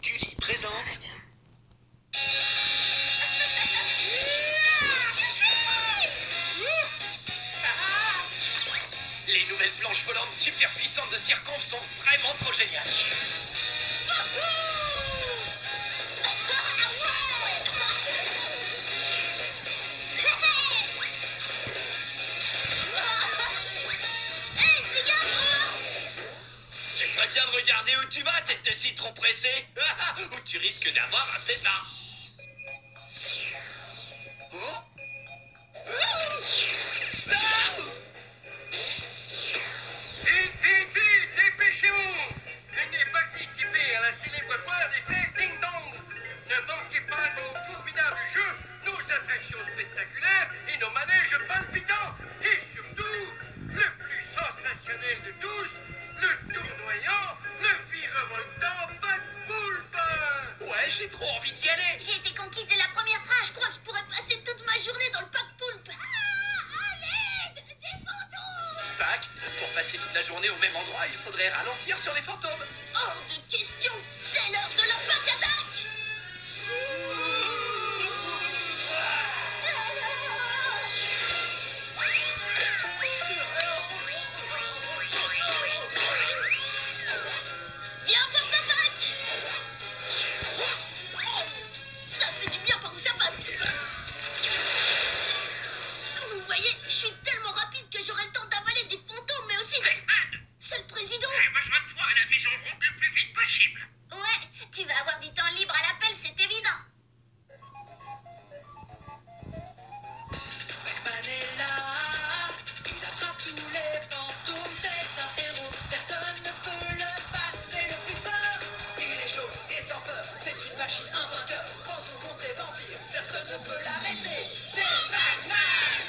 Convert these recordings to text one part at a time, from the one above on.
Gulli présente... Les nouvelles planches volantes super puissantes de Circonf sont vraiment trop géniales. J'aimerais bien de regarder où tu vas, tête de citron pressé. Ou tu risques d'avoir un pépin. Oh. Vite, dépêchez-vous! Venez participer à la célèbre foire des frères Ding Dong! Ne manquez pas nos formidables jeux, nos attractions spectaculaires et nos manèges palpitants! Et surtout, le plus sensationnel de tous, le tournoyant, le virevoltant Pac Poulpe! Ouais, j'ai trop envie d'y aller. J'ai été conquise dès la première phrase. Je crois que je pourrais passer toute ma journée dans le pack poulpe. Ah, à l'aide! Des fantômes! Pac, pour passer toute la journée au même endroit, il faudrait ralentir sur les fantômes. Hors de question! C'est l'heure de la pack attaque! Viens voir ma pack! Ça fait du bien par où ça passe. Vous voyez, je suis tellement rapide que j'aurai le temps d'avaler des fantômes, mais aussi des... C'est le président! J'ai besoin de toi à la maison ronde le plus vite possible! Ouais, tu vas avoir du temps libre à l'appel, c'est évident. Pac-Man est là, il attrape tous les fantômes, c'est un héros, personne ne peut le battre, c'est le plus fort. Il est chaud et sans peur, c'est une machine, un vainqueur, fantôme contre les vampires, personne ne peut l'arrêter, c'est Pac-Man.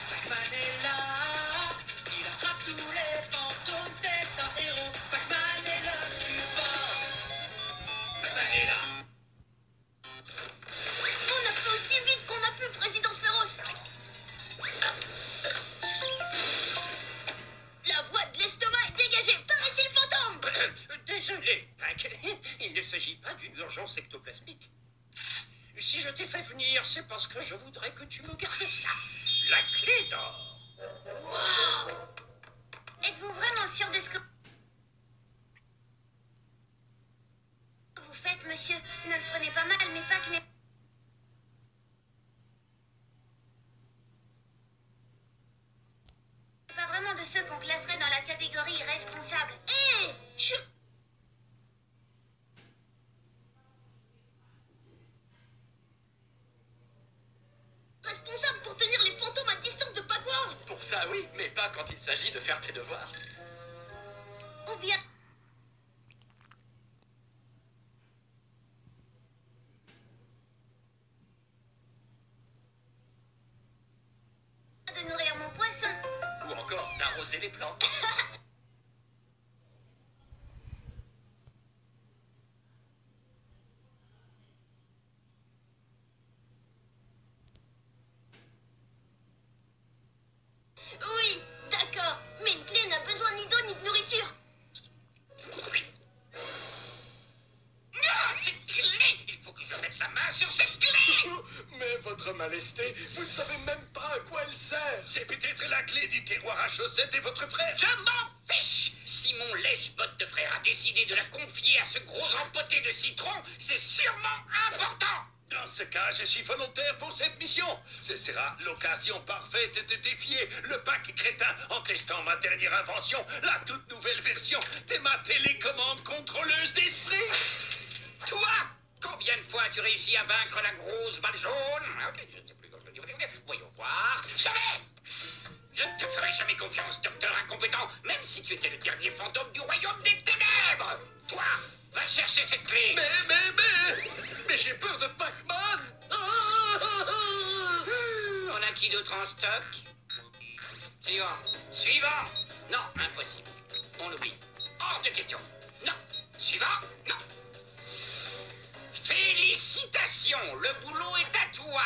Pac-Man est là, il attrape tous les fantômes, c'est un héros, Pac-Man est le plus fort. Pac-Man est là. On a fait aussi vite qu'on a pu, présidence féroce. La voie de l'estomac est dégagée. Par ici le fantôme. Désolé, Pac. Il ne s'agit pas d'une urgence ectoplasmique. Si je t'ai fait venir, c'est parce que je voudrais que tu me gardes ça. La clé d'or. Wow. Êtes-vous vraiment sûr de ce que vous faites, monsieur? Ne le prenez pas mal, mais Pac n'est pas vraiment de ceux qu'on classerait dans la catégorie responsable. Hé, je suis responsable pour tenir les fantômes à distance de Pac-World. Pour ça, oui, mais pas quand il s'agit de faire tes devoirs. Ou bien... de nourrir mon poisson. Ou encore d'arroser les plantes. Oui, d'accord, mais une clé n'a besoin ni d'eau ni de nourriture. Non, cette clé! Il faut que je mette la main sur cette clé! Mais votre majesté, vous ne savez même pas à quoi elle sert. C'est peut-être la clé du terroir à chaussettes de votre frère. Je m'en fiche! Si mon lèche-botte de frère a décidé de la confier à ce gros empoté de citron, c'est sûrement important! Dans ce cas, je suis volontaire pour cette mission. Ce sera l'occasion parfaite de défier le Pac crétin en testant ma dernière invention, la toute nouvelle version de ma télécommande contrôleuse d'esprit. Toi, combien de fois as-tu réussi à vaincre la grosse balle jaune? Je ne sais plus comment je dis. Voyons voir. Jamais! Je ne te ferai jamais confiance, docteur incompétent, même si tu étais le dernier fantôme du royaume des ténèbres. Toi, va chercher cette clé. Mais j'ai peur de Pac-Man. On a qui d'autre en stock? Suivant. Non, impossible. On l'oublie. Hors de question. Non. Suivant. Non. Félicitations, le boulot est à toi.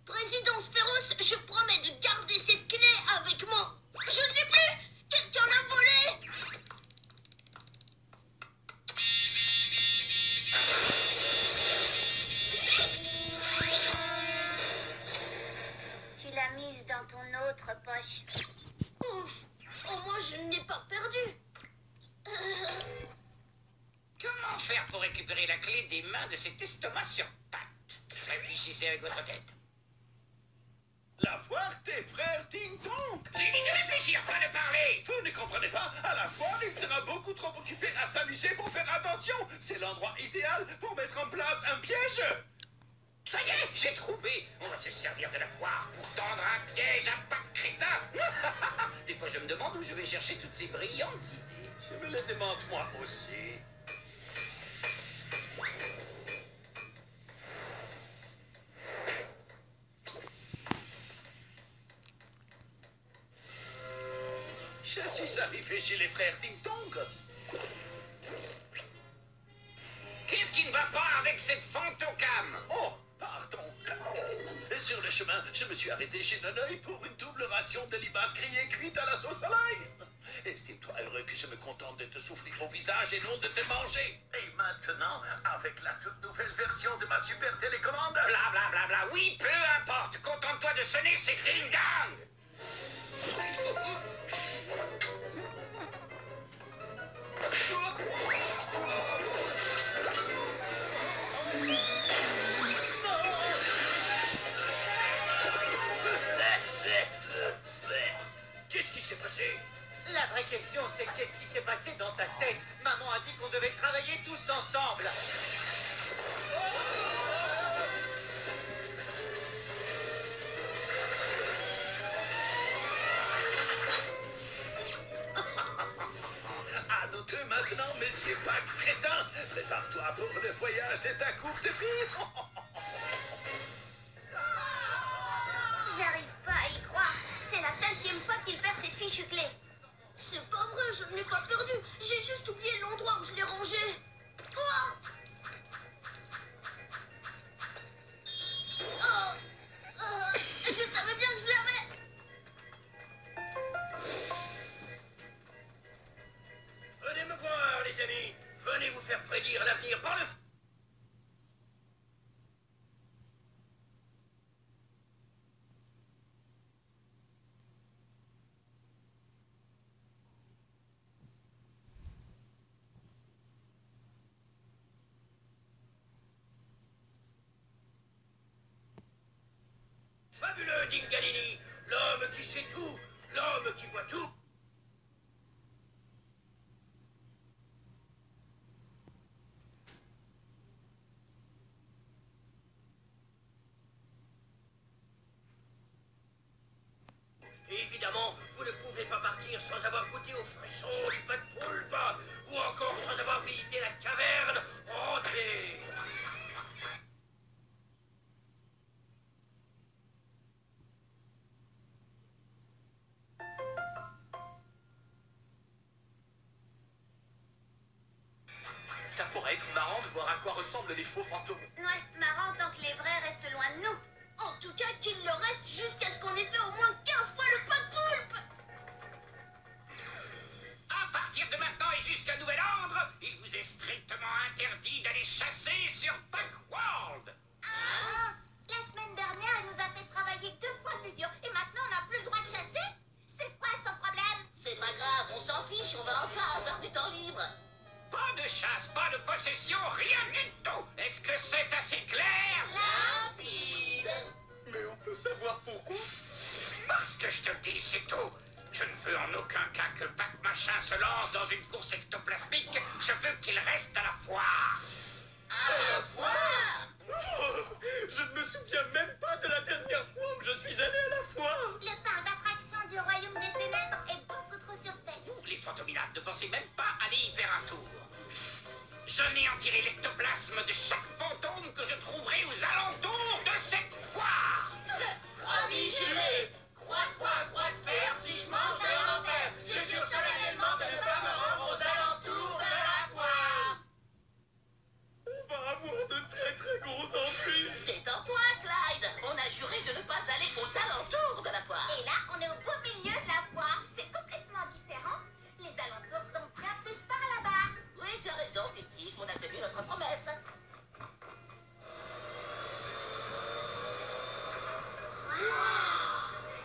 Présidence féroce, je promets de garder cette clé avec moi. Je ne l'ai plus. Quelqu'un l'a volée. faire pour récupérer la clé des mains de cet estomac sur pattes? Réfléchissez avec votre tête. La foire des frères Ding Dong. J'ai dit de réfléchir, pas de parler. Vous ne comprenez pas? À la foire, il sera beaucoup trop occupé à s'amuser pour faire attention. C'est l'endroit idéal pour mettre en place un piège. Ça y est, j'ai trouvé. On va se servir de la foire pour tendre un piège à Pac Crétin. Des fois, je me demande où je vais chercher toutes ces brillantes idées. Je me le demande moi aussi. Je suis arrivé chez les frères Ding Dong. Qu'est-ce qui ne va pas avec cette phantocam? Oh, pardon. Sur le chemin, je me suis arrêté chez Nonoï pour une double ration de limaces grillées cuites à la sauce à l'ail. Estime-toi heureux que je me contente de te souffler au visage et non de te manger. Et maintenant, avec la toute nouvelle version de ma super télécommande... Bla bla bla bla, oui, peu importe. Contente-toi de sonner, c'est ding dong. Qu'est-ce qui s'est passé? La vraie question, c'est qu'est-ce qui s'est passé dans ta tête? Maman a dit qu'on devait travailler tous ensemble. À nous deux maintenant, messieurs Pac Crétin. Prépare-toi pour le voyage de ta courte vie. J'arrive pas à y croire. C'est la 5e fois qu'il perd cette fichue clé. C'est pas vrai, je ne l'ai pas perdue. J'ai juste oublié l'endroit où je l'ai rangée. Oh, oh, oh, je savais bien que je l'avais. Venez me voir, les amis. Venez vous faire prédire l'avenir par le... Fabuleux, Dingalini. L'homme qui sait tout. L'homme qui voit tout. Évidemment, vous ne pouvez pas partir sans avoir goûté au frisson du pas de poulpe, ou encore sans avoir visité la caverne hantée. Ça pourrait être marrant de voir à quoi ressemblent les faux fantômes. Ouais, marrant tant que les vrais restent loin de nous. En tout cas, qu'il le reste jusqu'à ce qu'on ait fait au moins 15 fois le pas de poulpe. À partir de maintenant et jusqu'à nouvel ordre, il vous est strictement interdit d'aller chasser sur Pac-World. Ah, la semaine dernière, elle nous a fait travailler 2 fois plus dur. Et maintenant, on n'a plus le droit de chasser? C'est quoi son problème? C'est pas grave, on s'en fiche, on va enfin avoir du temps libre. Pas de chasse, pas de possession, rien du tout. Est-ce que c'est assez clair? Limpide. Mais on peut savoir pourquoi? Parce que je te le dis, c'est tout. Je ne veux en aucun cas que Pac Machin se lance dans une course ectoplasmique. Je veux qu'il reste à la foire. À la foire. Je ne me souviens même pas de la dernière fois où je suis allé à la foire. Le parc d'attractions du Royaume des Ténèbres est beaucoup trop surpris. Vous, les phantominables, ne pensez même pas aller y faire un tour. Je néantirai l'ectoplasme de chaque fantôme que je trouverai aux alentours de cette foire. Promis juré. Croix de fer, si je mange un enfer. Je jure solennellement de ne pas me rendre aux alentours de la foire. On va avoir de très très gros ennuis. Détends-toi, Clyde. On a juré de ne pas aller aux alentours de la foire. Et là, on est au beau milieu de la foire. C'est complètement différent. Les alentours sont bien plus par là-bas. Oui, tu as raison, Kitty. On a tenu notre promesse.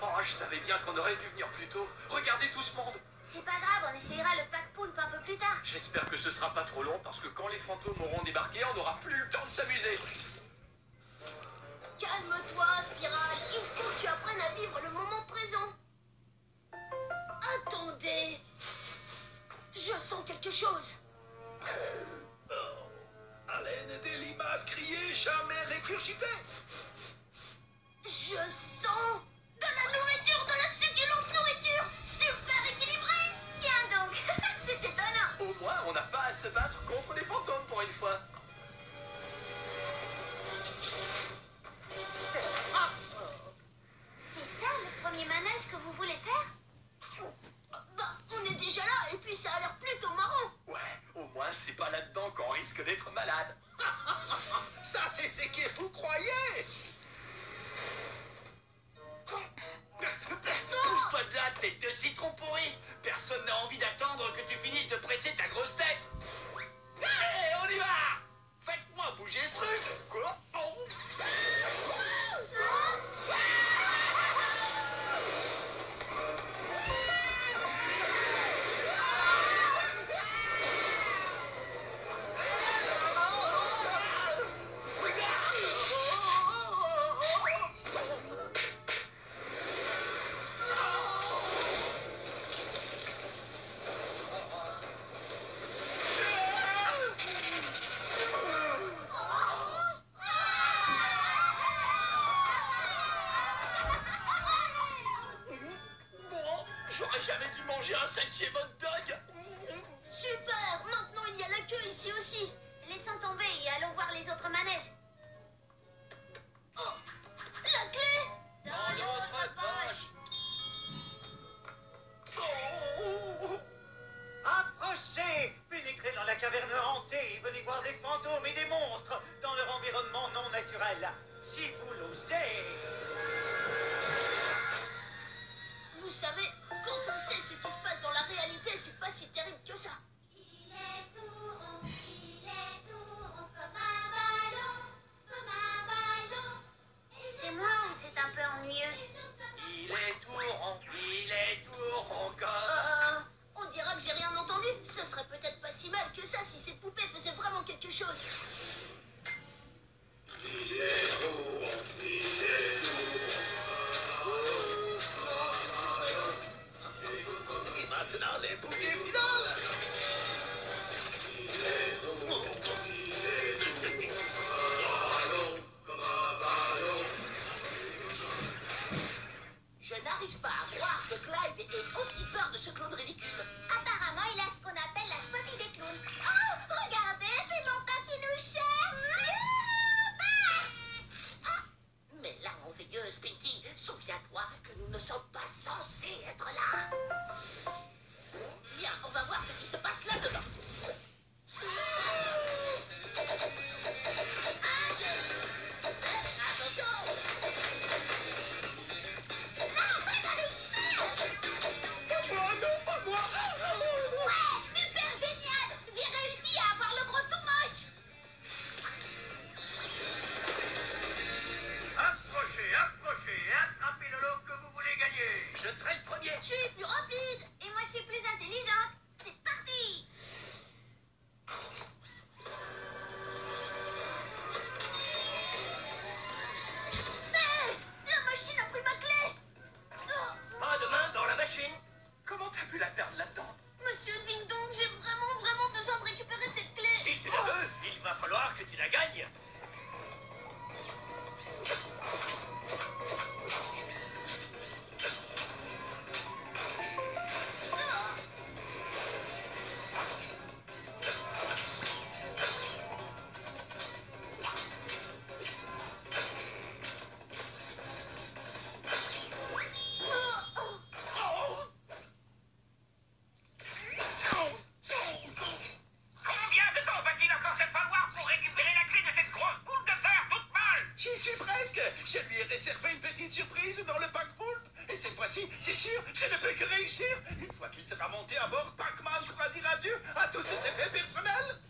Oh, je savais bien qu'on aurait dû venir plus tôt. Regardez tout ce monde. C'est pas grave, on essayera le pack poulpe un peu plus tard. J'espère que ce sera pas trop long parce que quand les fantômes auront débarqué, on n'aura plus le temps de s'amuser. Calme-toi, Spirale. Il faut que tu apprennes à vivre le moment présent. Attendez. Je sens quelque chose. Haleine des limaces criées, jamais régurgitées. Je sens de la nourriture, de la succulente nourriture. Super équilibrée. Tiens donc, c'est étonnant. Au moins, on n'a pas à se battre contre les fantômes pour une fois. C'est ça le premier manège que vous voulez faire? Bah, on est déjà là et puis ça a l'air plutôt marrant. Ouais, au moins, c'est pas là-dedans qu'on risque d'être malade. Ça, c'est ce que vous croyez. Pousse-toi de là, tête de citron pourri. Personne n'a envie d'attendre que tu finisses de presser ta grosse tête. Allez, on y va. Faites-moi bouger ce truc. Quoi? Oh. J'aurais jamais dû manger un 5e hot dog. Super. Maintenant il y a la queue ici aussi. Laissons tomber et allons voir les autres manèges. Oh, la clé dans l'autre poche. Approchez! Pénétrez dans la caverne hantée et venez voir des fantômes et des monstres dans leur environnement non naturel. Si vous l'osez! Vous savez, quand on sait ce qui se passe dans la réalité, c'est pas si terrible que ça. Il est tout rond comme un ballon. C'est moi ou c'est un peu ennuyeux? Il est tout rond comme... On dira que j'ai rien entendu. Ce serait peut-être pas si mal que ça si ces poupées faisaient vraiment quelque chose. Et maintenant, les bouquets finales. Je n'arrive pas à croire que Clyde ait aussi peur de ce clown ridicule. Apparemment, il a ce qu'on appelle la phobie des clowns. Oh, regardez, c'est mon pas qui nous cherche. Mais la merveilleuse Pinky, souviens-toi que nous ne sommes pas censés être là. Viens, on va voir ce qui se passe là-dedans. Attention! Ouais, super génial. J'ai réussi à avoir le gros tout moche. Approchez, attrapez le lot que vous voulez gagner. Je serai le premier. Je suis plus rapide. Et moi, je suis plus intelligente. C'est parti. La machine a pris ma clé. Oh, Pas de main dans la machine. Comment t'as pu la perdre là-dedans? Monsieur Ding Dong, j'ai vraiment besoin de récupérer cette clé. Si tu la veux, il va falloir que tu la gagnes. Combien de temps va-t-il encore se falloir pour récupérer la clé de cette grosse boule de fer toute molle? J'y suis presque. Je lui ai réservé une petite surprise dans le pack poulpe. Et cette fois-ci, c'est sûr, je ne peux que réussir. Une fois qu'il sera monté à bord, Pac-Man pourra dire adieu à tous ses effets personnels.